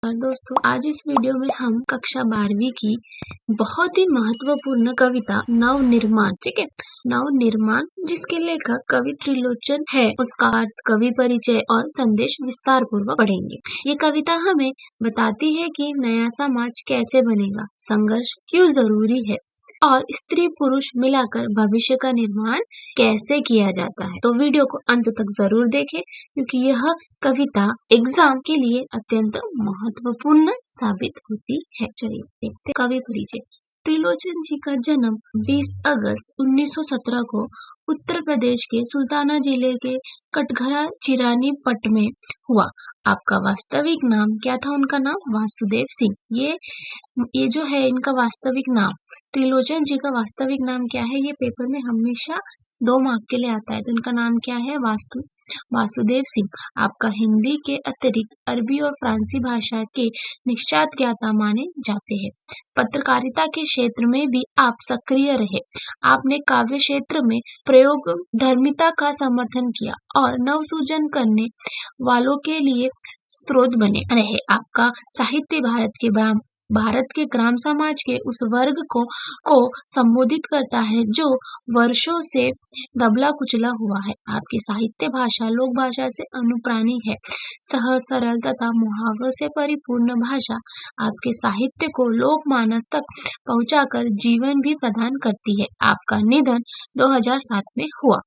और दोस्तों, आज इस वीडियो में हम कक्षा 12वीं की बहुत ही महत्वपूर्ण कविता नवनिर्माण, ठीक है, नवनिर्माण जिसके लेखक कवि त्रिलोचन है, उसका अर्थ, कवि परिचय और संदेश विस्तार पूर्वक पढ़ेंगे। ये कविता हमें बताती है कि नया समाज कैसे बनेगा, संघर्ष क्यों जरूरी है और स्त्री पुरुष मिलाकर भविष्य का निर्माण कैसे किया जाता है। तो वीडियो को अंत तक जरूर देखें क्योंकि यह कविता एग्जाम के लिए अत्यंत महत्वपूर्ण साबित होती है। चलिए देखते कवि परिचय। त्रिलोचन जी का जन्म 20 अगस्त 1917 को उत्तर प्रदेश के सुल्ताना जिले के कटघरा चिरानी पट में हुआ। आपका वास्तविक नाम क्या था? उनका नाम वासुदेव सिंह। ये जो है इनका वास्तविक नाम, त्रिलोचन जी का वास्तविक नाम क्या है, ये पेपर में हमेशा 2 मार्क के लिए आता है। तो इनका नाम क्या है? वासुदेव सिंह। आपका हिंदी के अतिरिक्त अरबी और फ्रांसी भाषा के निश्चात ज्ञाता माने जाते हैं। पत्रकारिता के क्षेत्र में भी आप सक्रिय रहे। आपने काव्य क्षेत्र में प्रयोग धर्मिता का समर्थन किया और नवसृजन करने वालों के लिए स्रोत बने रहे। आपका साहित्य भारत के ग्राम समाज के उस वर्ग को संबोधित करता है जो वर्षों से दबला कुचला हुआ है। आपकी साहित्य भाषा लोक भाषा से अनुप्राणी है। सहज, सरल तथा मुहावरों से परिपूर्ण भाषा आपके साहित्य को लोकमानस तक पहुंचाकर जीवन भी प्रदान करती है। आपका निधन 2007 में हुआ।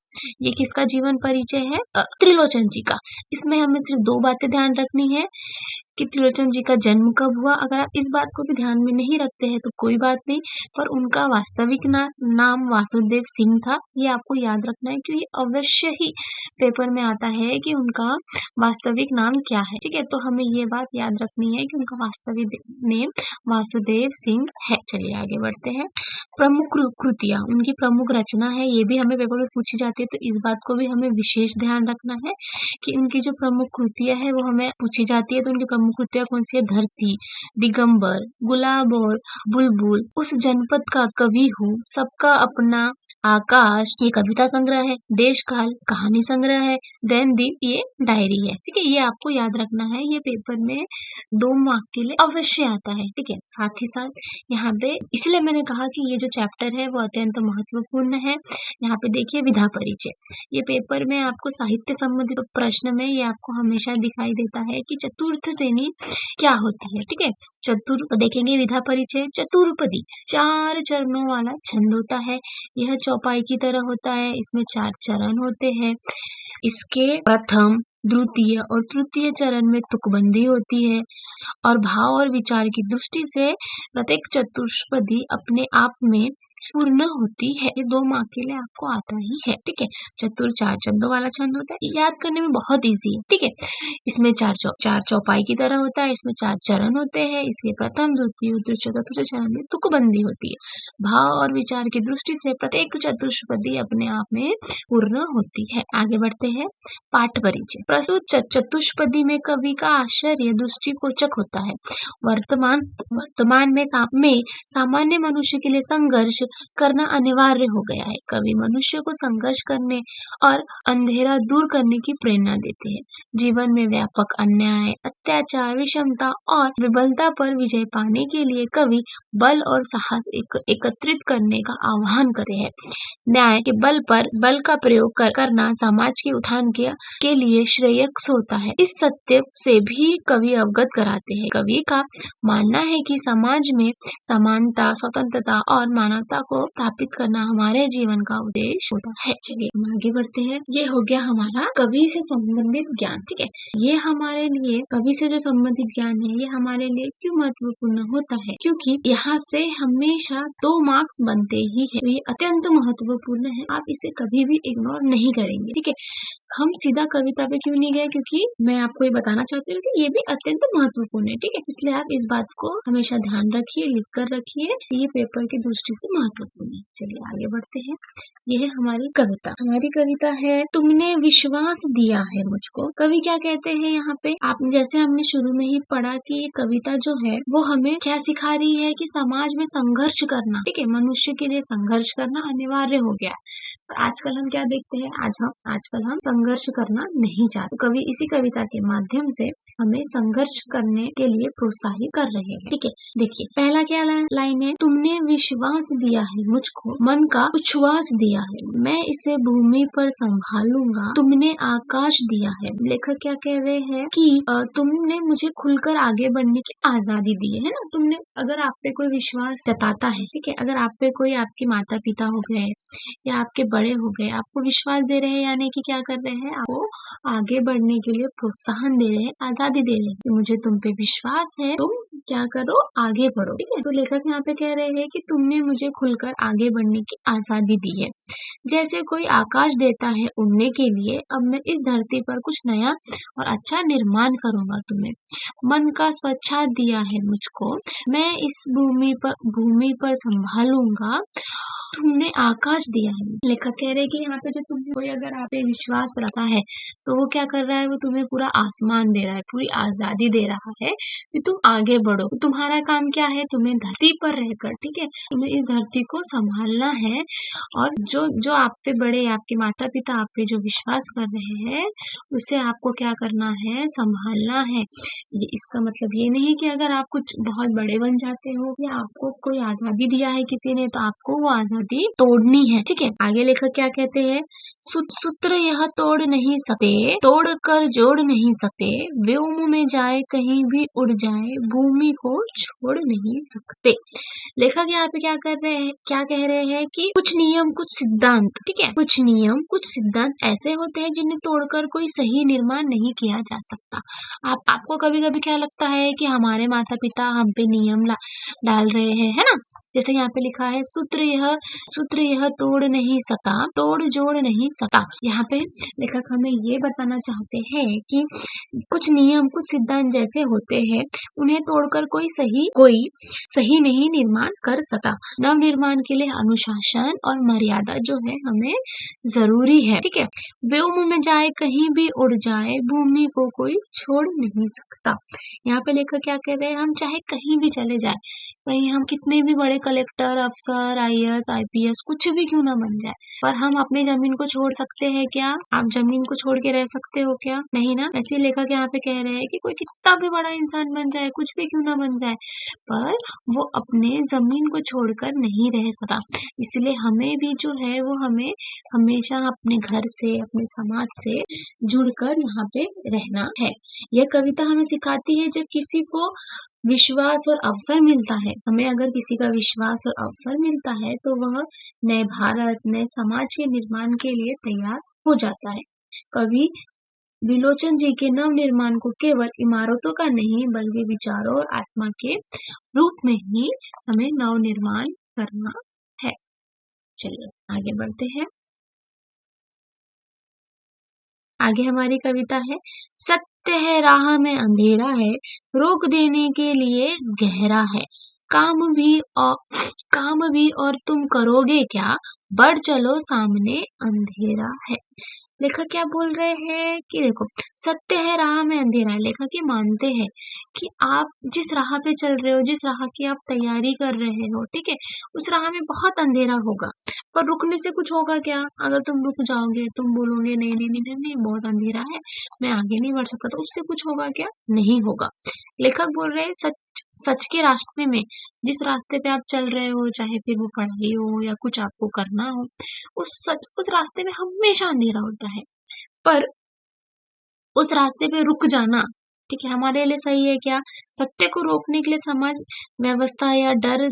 ये किसका जीवन परिचय है? त्रिलोचन जी का। इसमें हमें सिर्फ 2 बातें ध्यान रखनी है कि त्रिलोचन जी का जन्म कब हुआ। अगर आप इस बात को भी ध्यान में नहीं रखते हैं तो कोई बात नहीं, पर उनका वास्तविक नाम वासुदेव सिंह था, ये आपको याद रखना है क्योंकि अवश्य ही पेपर में आता है कि उनका वास्तविक नाम क्या है। ठीक है, तो हमें ये बात याद रखनी है कि उनका वास्तविक नेम वासुदेव सिंह है। चलिए आगे बढ़ते हैं। प्रमुख कृतियां, उनकी प्रमुख रचना है, ये भी हमें पेपर में पूछी जाती है, तो इस बात को भी हमें विशेष ध्यान रखना है कि उनकी जो प्रमुख कृतियां है वो हमें पूछी जाती है। तो उनकी प्रमुख कृतियां कौन सी है? धरती, दिगंबर, गुलाब और बुलबुल, उस जनपद का कवि हूँ, सबका अपना आकाश, ये कविता संग्रह है। देश काल कहानी संग्रह है। दैनदीप ये डायरी है। ठीक है, ये आपको याद रखना है, ये पेपर में 2 मार्क के लिए अवश्य आता है। ठीक है, साथ ही साथ यहाँ पे इसलिए मैंने कहा कि ये जो चैप्टर है वो अत्यंत महत्वपूर्ण है। यहाँ पे देखिए विधा परिचय, ये पेपर में आपको साहित्य संबंधित प्रश्न में ये आपको हमेशा दिखाई देता है कि चतुर्थ श्रेणी क्या होती है। ठीक है, तो देखेंगे विधा परिचय। चतुर्पदी 4 चरणों वाला छंद होता है। यह चौपाई की तरह होता है। इसमें 4 चरण होते हैं। इसके प्रथम, द्वितीय और तृतीय चरण में तुकबंदी होती है और भाव और विचार की दृष्टि से प्रत्येक चतुष्पदी अपने आप में पूर्ण होती है। ये 2 मार्क के लिए आपको आता ही है। ठीक है, 4 छंदों वाला छंद होता है, याद करने में बहुत इजी है। ठीक है, इसमें 4 चौपाई की तरह होता है। इसमें 4 चरण होते हैं। इसके प्रथम, द्वितीय, तृतीय, चतुर्थ चरण में तुकबंदी होती है। भाव और विचार की दृष्टि से प्रत्येक चतुष्पदी अपने आप में पूर्ण होती है। आगे बढ़ते हैं। पाठ परिचय। प्रस्तुत चतुष्पदी में कवि का आश्चर्य दृष्टिगोचर होता है। वर्तमान में सामान्य मनुष्य के लिए संघर्ष करना अनिवार्य हो गया है। कवि मनुष्य को संघर्ष करने और अंधेरा दूर करने की प्रेरणा देते हैं। जीवन में व्यापक अन्याय, अत्याचार, विषमता और विबलता पर विजय पाने के लिए कवि बल और साहस एकत्रित करने का आह्वान करे है। न्याय के बल का प्रयोग करना समाज के उत्थान के लिए श्रेयस्कर होता है। इस सत्य से भी कवि अवगत कराते हैं। कवि का मानना है कि समाज में समानता, स्वतंत्रता और मानवता को स्थापित करना हमारे जीवन का उद्देश्य होता है। चलिए हम आगे बढ़ते हैं। ये हो गया हमारा कवि से संबंधित ज्ञान। ठीक है, ये हमारे लिए कवि से जो संबंधित ज्ञान है ये हमारे लिए क्यों महत्वपूर्ण होता है? क्योंकि यहाँ से हमेशा 2 मार्क्स बनते ही है। तो ये अत्यंत महत्वपूर्ण है, आप इसे कभी भी इग्नोर नहीं करेंगे। ठीक है, हम सीधा कविता पे क्यों नहीं गए? क्योंकि मैं आपको ये बताना चाहती हूँ कि ये भी अत्यंत महत्वपूर्ण है। ठीक है, इसलिए आप इस बात को हमेशा ध्यान रखिए, लिख कर रखिए, ये पेपर की दृष्टि से महत्वपूर्ण है। चलिए आगे बढ़ते हैं। ये है हमारी कविता। हमारी कविता है तुमने विश्वास दिया है मुझको। कवि क्या कहते हैं यहाँ पे? आप जैसे हमने शुरू में ही पढ़ा कि ये कविता जो है वो हमें क्या सिखा रही है कि समाज में संघर्ष करना, ठीक है, मनुष्य के लिए संघर्ष करना अनिवार्य हो गया। आजकल हम क्या देखते हैं? आजकल हम संघर्ष करना नहीं चाहते। कवि इसी कविता के माध्यम से हमें संघर्ष करने के लिए प्रोत्साहित कर रहे हैं। ठीक है, देखिए पहला क्या लाइन है, तुमने विश्वास दिया है मुझको, मन का उच्छ्वास दिया है, मैं इसे भूमि पर संभालूंगा, तुमने आकाश दिया है। लेखक क्या कह रहे हैं कि तुमने मुझे खुलकर आगे बढ़ने की आजादी दी है ना। तुमने अगर आप पे कोई विश्वास जताता है, ठीक है, अगर आप पे कोई, आपके माता पिता हो गए या आपके बड़े हो गए, आपको विश्वास दे रहे हैं, यानी कि क्या कर रहे हैं, आपको आगे बढ़ने के लिए प्रोत्साहन दे रहे हैं, आजादी दे रहे हैं। मुझे तुम पे विश्वास है, तुम क्या करो, आगे बढ़ो। ठीक है, तो लेखक यहाँ पे कह रहे हैं कि तुमने मुझे खुलकर आगे बढ़ने की आजादी दी है, जैसे कोई आकाश देता है उड़ने के लिए, अब मैं इस धरती पर कुछ नया और अच्छा निर्माण करूंगा तुम्हें। मन का स्वच्छाद दिया है मुझको, मैं इस भूमि पर संभालूंगा, तुमने आकाश दिया है। लेखक कह रहे हैं कि यहाँ पे जो तुम्हें कोई अगर आप पे विश्वास रखा है तो वो क्या कर रहा है, वो तुम्हें पूरा आसमान दे रहा है, पूरी आजादी दे रहा है कि तुम आगे बढ़ो। तुम्हारा काम क्या है, तुम्हें धरती पर रहकर, ठीक है, तुम्हें इस धरती को संभालना है, और जो जो आप पे बड़े, आपके माता पिता आप पे जो विश्वास कर रहे हैं उसे आपको क्या करना है, संभालना है। ये इसका मतलब ये नहीं कि अगर आप कुछ बहुत बड़े बन जाते हो या आपको कोई आजादी दिया है किसी ने तो आपको वो आजादी तोड़नी है। ठीक है, आगे लेखक क्या कहते हैं, सूत्र यह तोड़ नहीं सकते, तोड़ कर जोड़ नहीं सकते, व्योम में जाए कहीं भी उड़ जाए, भूमि को छोड़ नहीं सकते। लेखक यहाँ पे क्या कर रहे हैं, क्या कह रहे हैं कि कुछ नियम, कुछ सिद्धांत, ठीक है, कुछ नियम, कुछ सिद्धांत ऐसे होते हैं जिन्हें तोड़कर कोई सही निर्माण नहीं किया जा सकता। आपको कभी कभी क्या लगता है कि हमारे माता पिता हम पे नियम डाल रहे हैं, है ना। जैसे यहाँ पे लिखा है, सूत्र यह तोड़ नहीं सका, तोड़ जोड़ नहीं सका। यहाँ पे लेखक हमें ये बताना चाहते हैं कि कुछ नियम, कुछ सिद्धांत जैसे होते हैं उन्हें तोड़कर कोई सही नहीं निर्माण कर सका। नव निर्माण के लिए अनुशासन और मर्यादा जो है हमें जरूरी है। ठीक है, व्योम में जाए कहीं भी उड़ जाए, भूमि को कोई छोड़ नहीं सकता। यहाँ पे लेखक क्या कह रहे हैं, हम चाहे कहीं भी चले जाए, कहीं हम कितने भी बड़े कलेक्टर, अफसर, IAS, IPS कुछ भी क्यों ना बन जाए, पर हम अपनी जमीन को छोड़ सकते हैं क्या? आप जमीन को छोड़ के रह सकते हो क्या? नहीं ना। ऐसे लेखक यहाँ पे कह रहे हैं कि कोई कितना भी बड़ा इंसान बन जाए, कुछ भी क्यों ना बन जाए, पर वो अपने जमीन को छोड़कर नहीं रह सकता। इसलिए हमें भी जो है वो हमें हमेशा अपने घर से, अपने समाज से जुड़कर यहाँ पे रहना है। यह कविता हमें सिखाती है जब किसी को विश्वास और अवसर मिलता है, हमें अगर किसी का विश्वास और अवसर मिलता है तो वह नए भारत, नए समाज के निर्माण के लिए तैयार हो जाता है। कवि विलोचन जी के नव निर्माण को केवल इमारतों का नहीं बल्कि विचारों और आत्मा के रूप में ही हमें नव निर्माण करना है। चलिए आगे बढ़ते हैं। आगे हमारी कविता है, सत्य है राह में अंधेरा है, रोक देने के लिए गहरा है, काम भी और तुम करोगे क्या, बढ़ चलो सामने अंधेरा है। लेखक क्या बोल रहे हैं कि देखो, सत्य है राह में अंधेरा है। लेखक ये मानते हैं कि आप जिस राह पे चल रहे हो, जिस राह की आप तैयारी कर रहे हो, ठीक है, उस राह में बहुत अंधेरा होगा, पर रुकने से कुछ होगा क्या? अगर तुम रुक जाओगे, तुम बोलोगे नहीं नहीं नहीं नहीं, नहीं बहुत अंधेरा है, मैं आगे नहीं बढ़ सकता, तो उससे कुछ होगा क्या? नहीं होगा। लेखक बोल रहे हैं सच के रास्ते में, जिस रास्ते पे आप चल रहे हो, चाहे फिर वो पढ़ाई हो या कुछ आपको करना हो, उस रास्ते में हमेशा अंधेरा होता है, पर उस रास्ते पे रुक जाना, ठीक है, हमारे लिए सही है क्या? सत्य को रोकने के लिए समाज व्यवस्था या डर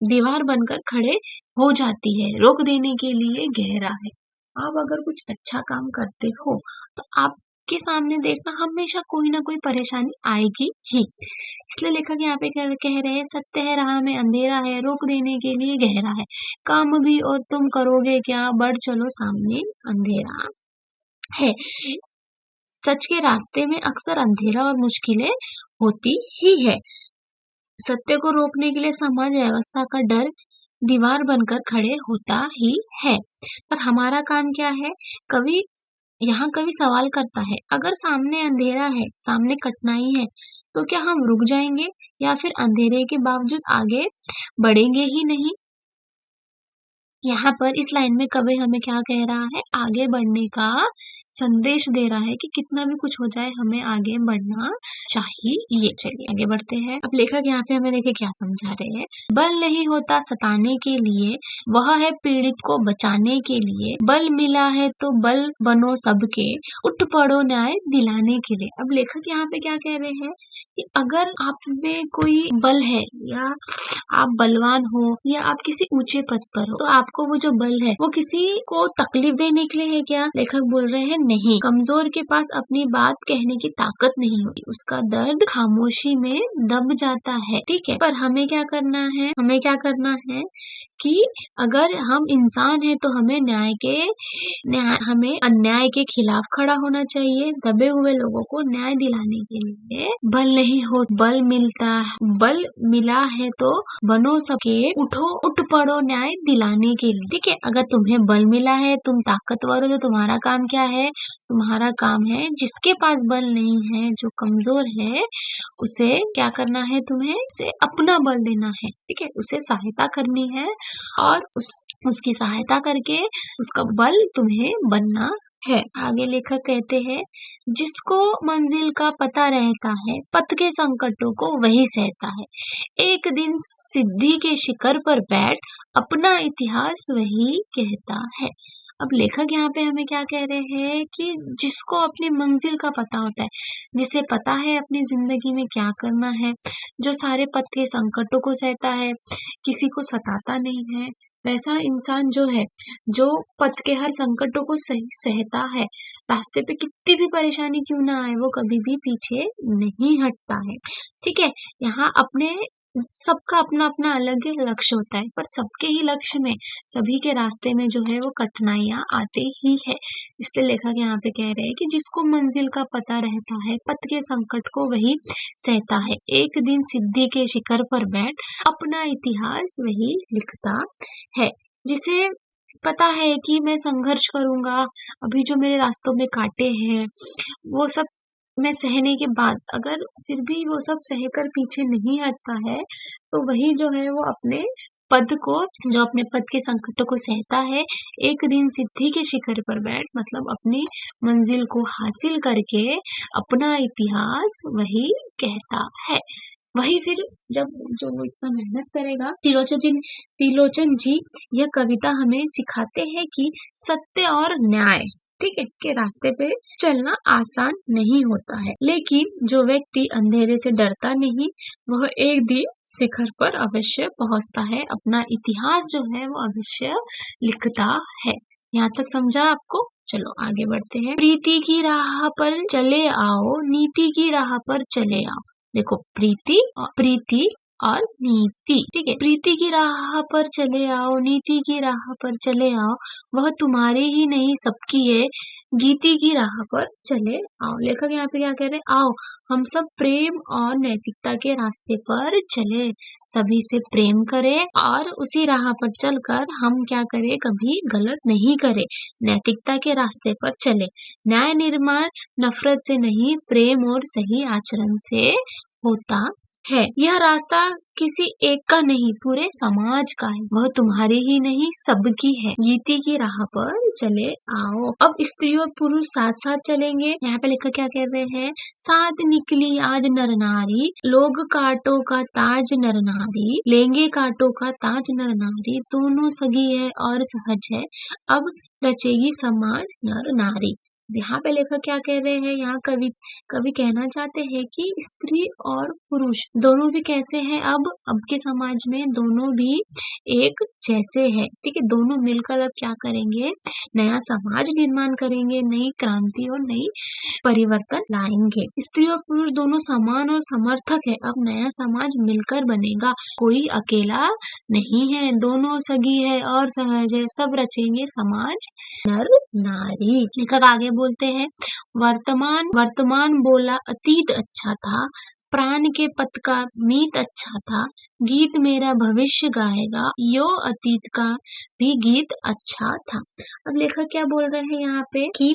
दीवार बनकर खड़े हो जाती है, रोक देने के लिए गहरा है। आप अगर कुछ अच्छा काम करते हो तो आपके सामने देखना हमेशा कोई ना कोई परेशानी आएगी ही। इसलिए लेखक यहाँ पे कह रहे हैं, सत्य है राह में अंधेरा है, रोक देने के लिए गहरा है, काम भी और तुम करोगे क्या, बढ़ चलो सामने अंधेरा है। सच के रास्ते में अक्सर अंधेरा और मुश्किलें होती ही है। सत्य को रोकने के लिए समाज व्यवस्था का डर दीवार बनकर खड़े होता ही है, पर हमारा काम क्या है? कवि सवाल करता है, अगर सामने अंधेरा है, सामने कठिनाई है, तो क्या हम रुक जाएंगे या फिर अंधेरे के बावजूद आगे बढ़ेंगे ही नहीं? यहाँ पर इस लाइन में कवि हमें क्या कह रहा है, आगे बढ़ने का संदेश दे रहा है कि कितना भी कुछ हो जाए हमें आगे बढ़ना चाहिए। चलिए आगे बढ़ते हैं। अब लेखक यहाँ पे हमें देखिए क्या समझा रहे हैं। बल नहीं होता सताने के लिए, वह है पीड़ित को बचाने के लिए। बल मिला है तो बल बनो सबके, उठ पड़ो न्याय दिलाने के लिए। अब लेखक यहाँ पे क्या कह रहे हैं कि अगर आप में कोई बल है या आप बलवान हो या आप किसी ऊंचे पद पर हो, तो आपको वो जो बल है वो किसी को तकलीफ देने के लिए है क्या? लेखक बोल रहे हैं नहीं। कमजोर के पास अपनी बात कहने की ताकत नहीं होती, उसका दर्द खामोशी में दब जाता है। ठीक है, पर हमें क्या करना है, हमें क्या करना है कि अगर हम इंसान हैं तो हमें हमें अन्याय के खिलाफ खड़ा होना चाहिए। दबे हुए लोगों को न्याय दिलाने के लिए बल नहीं हो, बल मिला है तो बनो सके, उठ पड़ो न्याय दिलाने के लिए। ठीक है, अगर तुम्हें बल मिला है, तुम ताकतवर हो, तो तुम्हारा काम क्या है? तुम्हारा काम है जिसके पास बल नहीं है, जो कमजोर है, उसे क्या करना है? तुम्हें उसे अपना बल देना है। ठीक है, उसे सहायता करनी है और उसकी सहायता करके उसका बल तुम्हें बनना है। आगे लेखक कहते हैं, जिसको मंजिल का पता रहता है, पथ के संकटों को वही सहता है। एक दिन सिद्धि के शिखर पर बैठ, अपना इतिहास वही कहता है। अब लेखक यहाँ पे हमें क्या कह रहे हैं कि जिसको अपनी मंजिल का पता होता है, जिसे पता है अपनी जिंदगी में क्या करना है, जो सारे पथ के संकटों को सहता है, किसी को सताता नहीं है, वैसा इंसान जो है, जो पथ के हर संकटों को सहता है, रास्ते पे कितनी भी परेशानी क्यों ना आए, वो कभी भी पीछे नहीं हटता है। ठीक है, यहाँ सबका अपना अपना अलग लक्ष्य होता है, पर सबके ही लक्ष्य में, सभी के रास्ते में जो है वो कठिनाइयां आते ही है। इसलिए लेखक यहाँ पे कह रहे हैं कि जिसको मंजिल का पता रहता है, पथ के संकट को वही सहता है। एक दिन सिद्धि के शिखर पर बैठ, अपना इतिहास वही लिखता है। जिसे पता है कि मैं संघर्ष करूंगा, अभी जो मेरे रास्तों में कांटे हैं वो सब मैं सहने के बाद अगर फिर भी वो सब सहकर पीछे नहीं हटता है, तो वही जो है वो अपने पद के संकटों को सहता है। एक दिन सिद्धि के शिखर पर बैठ, मतलब अपनी मंजिल को हासिल करके अपना इतिहास वही कहता है। वही फिर जब जो वो इतना मेहनत करेगा। त्रिलोचन जी यह कविता हमें सिखाते हैं कि सत्य और न्याय, ठीक है, के रास्ते पे चलना आसान नहीं होता है, लेकिन जो व्यक्ति अंधेरे से डरता नहीं, वह एक दिन शिखर पर अवश्य पहुंचता है, अपना इतिहास जो है वो अवश्य लिखता है। यहाँ तक समझा आपको? चलो आगे बढ़ते हैं। प्रीति की राह पर चले आओ, नीति की राह पर चले आओ। देखो, प्रीति और नीति, ठीक है। प्रीति की राह पर चले आओ, नीति की राह पर चले आओ, वह तुम्हारी ही नहीं सबकी है, गीति की राह पर चले आओ। लेखक यहाँ पे क्या कह रहे हैं? आओ हम सब प्रेम और नैतिकता के रास्ते पर चले, सभी से प्रेम करें और उसी राह पर चलकर हम क्या करें? कभी गलत नहीं करें, नैतिकता के रास्ते पर चले। न्याय निर्माण नफरत से नहीं, प्रेम और सही आचरण से होता है। यह रास्ता किसी एक का नहीं, पूरे समाज का है, वह तुम्हारी ही नहीं सबकी है, गीति की राह पर चले आओ। अब स्त्री और पुरुष साथ साथ चलेंगे। यहाँ पे लेखक क्या कह रहे हैं? साथ निकली आज नर नारी, लोग कांटों का ताज नर नारी, लेंगे कांटों का ताज नर नारी, दोनों सगी है और सहज है, अब रचेगी समाज नर नारी। यहाँ पे लेखक क्या कह रहे हैं? यहाँ कवि कहना चाहते हैं कि स्त्री और पुरुष दोनों भी कैसे हैं? अब के समाज में दोनों भी एक जैसे हैं, ठीक है। दोनों मिलकर अब क्या करेंगे? नया समाज निर्माण करेंगे, नई क्रांति और नई परिवर्तन लाएंगे। स्त्री और पुरुष दोनों समान और समर्थक है, अब नया समाज मिलकर बनेगा, कोई अकेला नहीं है, दोनों सगी है और सहज है, सब रचेंगे समाज नर नारी। लेखक आगे बोलते हैं, वर्तमान बोला अतीत अच्छा था, प्राण के पथ का मीत अच्छा था, गीत मेरा भविष्य गाएगा, यो अतीत का भी गीत अच्छा था। अब लेखक क्या बोल रहे हैं यहाँ पे कि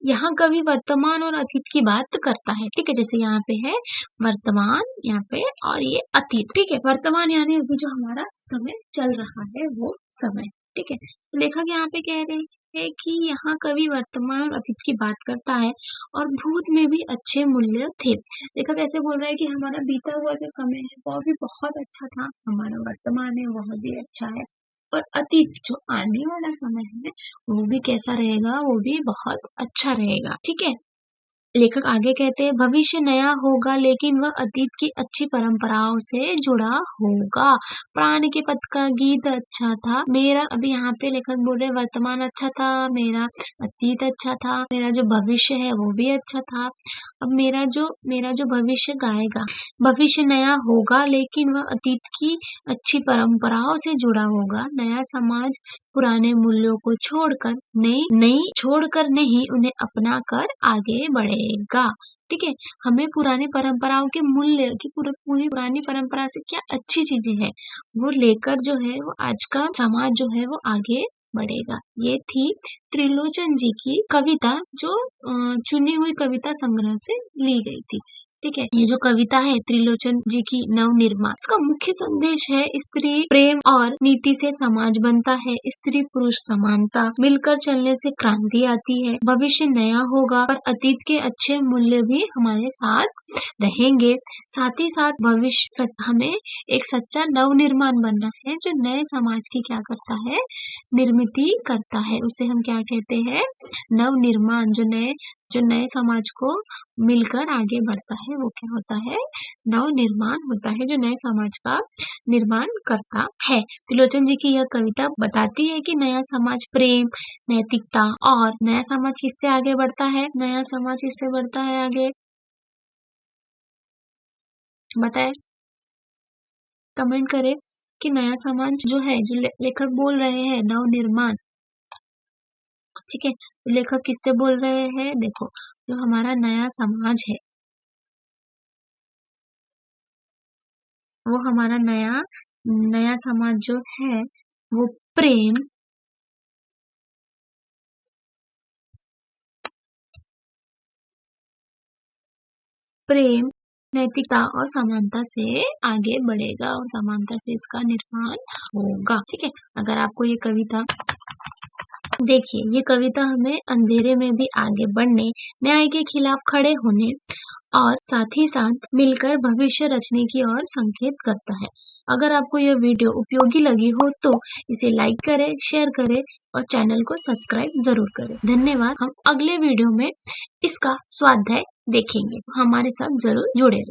यहाँ कवि वर्तमान और अतीत की बात करता है, ठीक है। जैसे यहाँ पे है वर्तमान, यहाँ पे, और ये अतीत, ठीक है। वर्तमान यानी अभी जो हमारा समय चल रहा है वो समय, ठीक है। तो लेखक यहाँ पे कह रहे हैं कि यहाँ कवि वर्तमान और अतीत की बात करता है और भूत में भी अच्छे मूल्य थे। लेखक ऐसे बोल रहा है कि हमारा बीता हुआ जो समय है वो भी बहुत अच्छा था, हमारा वर्तमान है वह भी अच्छा है, और अतीत जो आने वाला समय है वो भी कैसा रहेगा, वो भी बहुत अच्छा रहेगा। ठीक है। लेखक आगे कहते हैं भविष्य नया होगा लेकिन वह अतीत की अच्छी परंपराओं से जुड़ा होगा। प्राण के पथ का गीत अच्छा था मेरा, अभी यहाँ पे लेखक बोल रहे वर्तमान अच्छा था मेरा, अतीत अच्छा था मेरा, जो भविष्य है वो भी अच्छा था। अब मेरा जो भविष्य गाएगा, भविष्य नया होगा लेकिन वह अतीत की अच्छी परंपराओं से जुड़ा होगा। नया समाज पुराने मूल्यों को छोड़कर नहीं उन्हें अपना कर आगे बढ़ेगा। ठीक है। हमें पुरानी परंपराओं के मूल्य की पूरी पुरानी परंपरा से क्या अच्छी चीजें हैं वो लेकर जो है वो आज का समाज जो है वो आगे बढ़ेगा। ये थी त्रिलोचन जी की कविता जो चुनी हुई कविता संग्रह से ली गई थी। ठीक है। ये जो कविता है त्रिलोचन जी की नवनिर्माण, इसका मुख्य संदेश है स्त्री प्रेम और नीति से समाज बनता है, स्त्री पुरुष समानता, मिलकर चलने से क्रांति आती है, भविष्य नया होगा पर अतीत के अच्छे मूल्य भी हमारे साथ रहेंगे। साथ ही साथ भविष्य हमें एक सच्चा नवनिर्माण बनना है जो नए समाज की क्या करता है, निर्मिति करता है। उसे हम क्या कहते हैं, नवनिर्माण। जो नए समाज को मिलकर आगे बढ़ता है वो क्या होता है, नवनिर्माण होता है, जो नए समाज का निर्माण करता है। त्रिलोचन जी की यह कविता बताती है कि नया समाज प्रेम, नैतिकता, और नया समाज किससे आगे बढ़ता है, नया समाज किससे बढ़ता है आगे, बताए, कमेंट करें कि नया समाज जो है, जो लेखक बोल रहे हैं नवनिर्माण, ठीक है, तो लेखक किससे बोल रहे हैं, देखो जो हमारा नया समाज है वो हमारा नया समाज जो है वो प्रेम, नैतिकता और समानता से आगे बढ़ेगा और समानता से इसका निर्माण होगा। ठीक है। अगर आपको ये कविता, देखिए ये कविता हमें अंधेरे में भी आगे बढ़ने, न्याय के खिलाफ खड़े होने और साथ ही साथ मिलकर भविष्य रचने की ओर संकेत करता है। अगर आपको यह वीडियो उपयोगी लगी हो तो इसे लाइक करें, शेयर करें और चैनल को सब्सक्राइब जरूर करें। धन्यवाद। हम अगले वीडियो में इसका स्वाध्याय देखेंगे, हमारे साथ जरूर जुड़े रहें।